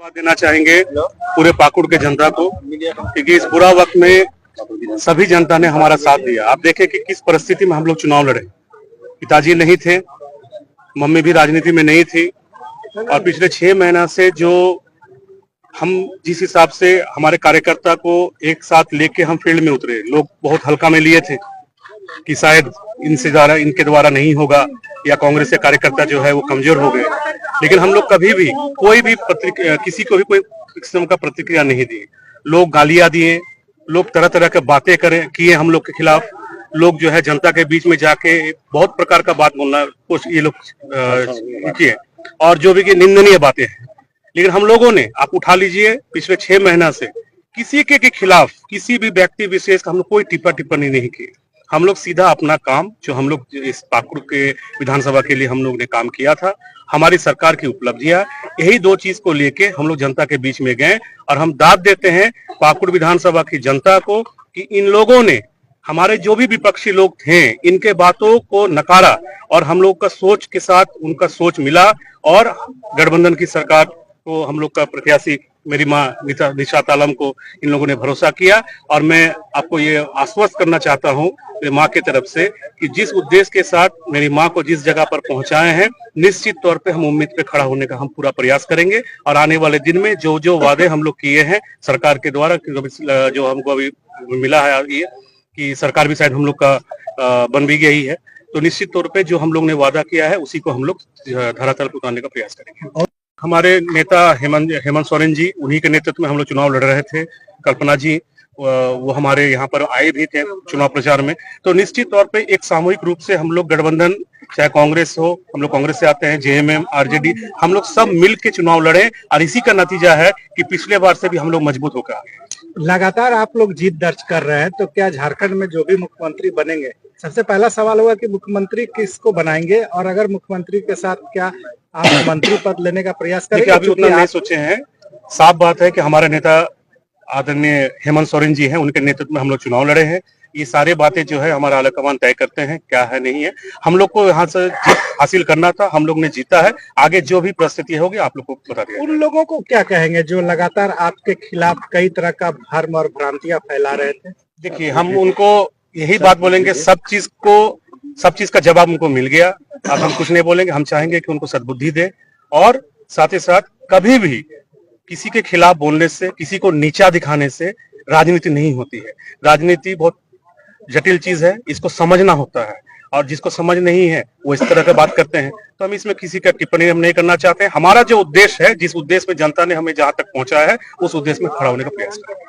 धन्यवाद देना चाहेंगे पूरे पाकुड़ के जनता को, क्योंकि इस बुरा वक्त में सभी जनता ने हमारा साथ दिया। आप देखें कि किस परिस्थिति में हम लोग चुनाव लड़े। पिताजी नहीं थे, मम्मी भी राजनीति में नहीं थी, और पिछले 6 महीना से जो हम जिस हिसाब से हमारे कार्यकर्ता को एक साथ लेके हम फील्ड में उतरे, लोग बहुत हल्का में लिए थे कि शायद इनके द्वारा नहीं होगा, या कांग्रेस के कार्यकर्ता जो है वो कमजोर हो गए। लेकिन हम लोग कभी भी कोई भी किसी को भी कोई किस्म का प्रतिक्रिया नहीं दी। लोग गालियां दिए, लोग तरह तरह के बातें किए हम लोग के खिलाफ। लोग जो है जनता के बीच में जाके बहुत प्रकार का बात बोलना ये लोग किए, और जो भी निंदनीय बातें हैं। लेकिन हम लोगों ने, आप उठा लीजिए, पिछले 6 महीना से किसी के खिलाफ किसी भी व्यक्ति विशेष का हम लोग कोई टिप्पणी नहीं की। हम लोग सीधा अपना काम, जो हम लोग इस पाकुड़ के विधानसभा के लिए हम लोग ने काम किया था, हमारी सरकार की उपलब्धियां, यही 2 चीज को लेके हम लोग जनता के बीच में गए। और हम दाद देते हैं पाकुड़ विधानसभा की जनता को कि इन लोगों ने, हमारे जो भी विपक्षी लोग थे, इनके बातों को नकारा, और हम लोग का सोच के साथ उनका सोच मिला, और गठबंधन की सरकार को हम लोग का प्रत्याशी मेरी माँ निशात आलम को इन लोगों ने भरोसा किया। और मैं आपको ये आश्वस्त करना चाहता हूँ मेरी माँ की तरफ से कि जिस उद्देश्य के साथ मेरी माँ को जिस जगह पर पहुंचाए हैं, निश्चित तौर पे हम उम्मीद पे खड़ा होने का हम पूरा प्रयास करेंगे। और आने वाले दिन में जो जो वादे हम लोग किए हैं सरकार के द्वारा, जो हमको अभी मिला है ये कि सरकार भी शायद हम लोग का बन भी गई है, तो निश्चित तौर पे जो हम लोग ने वादा किया है उसी को हम लोग धरातल पर उतारने का प्रयास करेंगे। हमारे नेता हेमंत सोरेन जी, उन्हीं के नेतृत्व में हम लोग चुनाव लड़ रहे थे। कल्पना जी वो हमारे यहाँ पर आए भी थे चुनाव प्रचार में। तो निश्चित तौर पे एक सामूहिक रूप से हम लोग गठबंधन, चाहे कांग्रेस हो, हम लोग कांग्रेस से आते हैं, जेएमएम, आरजेडी, हम लोग सब मिल के चुनाव लड़े, और इसी का नतीजा है कि पिछले बार से भी हम लोग मजबूत होकर आ गए। लगातार आप लोग जीत दर्ज कर रहे हैं, तो क्या झारखंड में जो भी मुख्यमंत्री बनेंगे, सबसे पहला सवाल होगा कि मुख्यमंत्री किसको बनाएंगे, और अगर मुख्यमंत्री के साथ क्या आप मंत्री पद लेने का प्रयास करेंगे? अभी उतना नहीं सोचे हैं। साफ बात है कि हमारे नेता आदरणीय हेमंत सोरेन जी हैं, उनके नेतृत्व में हम लोग चुनाव लड़े हैं। ये सारे बातें जो है हमारा आलाकमान तय करते हैं क्या है नहीं है। हम लोग को यहाँ से जीत हासिल करना था, हम लोग ने जीता है। आगे जो भी परिस्थिति होगी आप लोग को बता दिया। उन लोगों को क्या कहेंगे जो लगातार आपके खिलाफ कई तरह का भ्रम और भ्रांतियां फैला रहे थे? देखिए, हम उनको यही बात बोलेंगे, सब चीज का जवाब उनको मिल गया। अब हम कुछ नहीं बोलेंगे। हम चाहेंगे कि उनको सद्बुद्धि दे, और साथ ही साथ कभी भी किसी के खिलाफ बोलने से, किसी को नीचा दिखाने से राजनीति नहीं होती है। राजनीति बहुत जटिल चीज है, इसको समझना होता है, और जिसको समझ नहीं है वो इस तरह की बात करते हैं। तो हम इसमें किसी का टिप्पणी हम नहीं करना चाहते हैं। हमारा जो उद्देश्य है, जिस उद्देश्य में जनता ने हमें जहां तक पहुंचाया है, उस उद्देश्य में खड़ा होने का प्रयास करेंगे।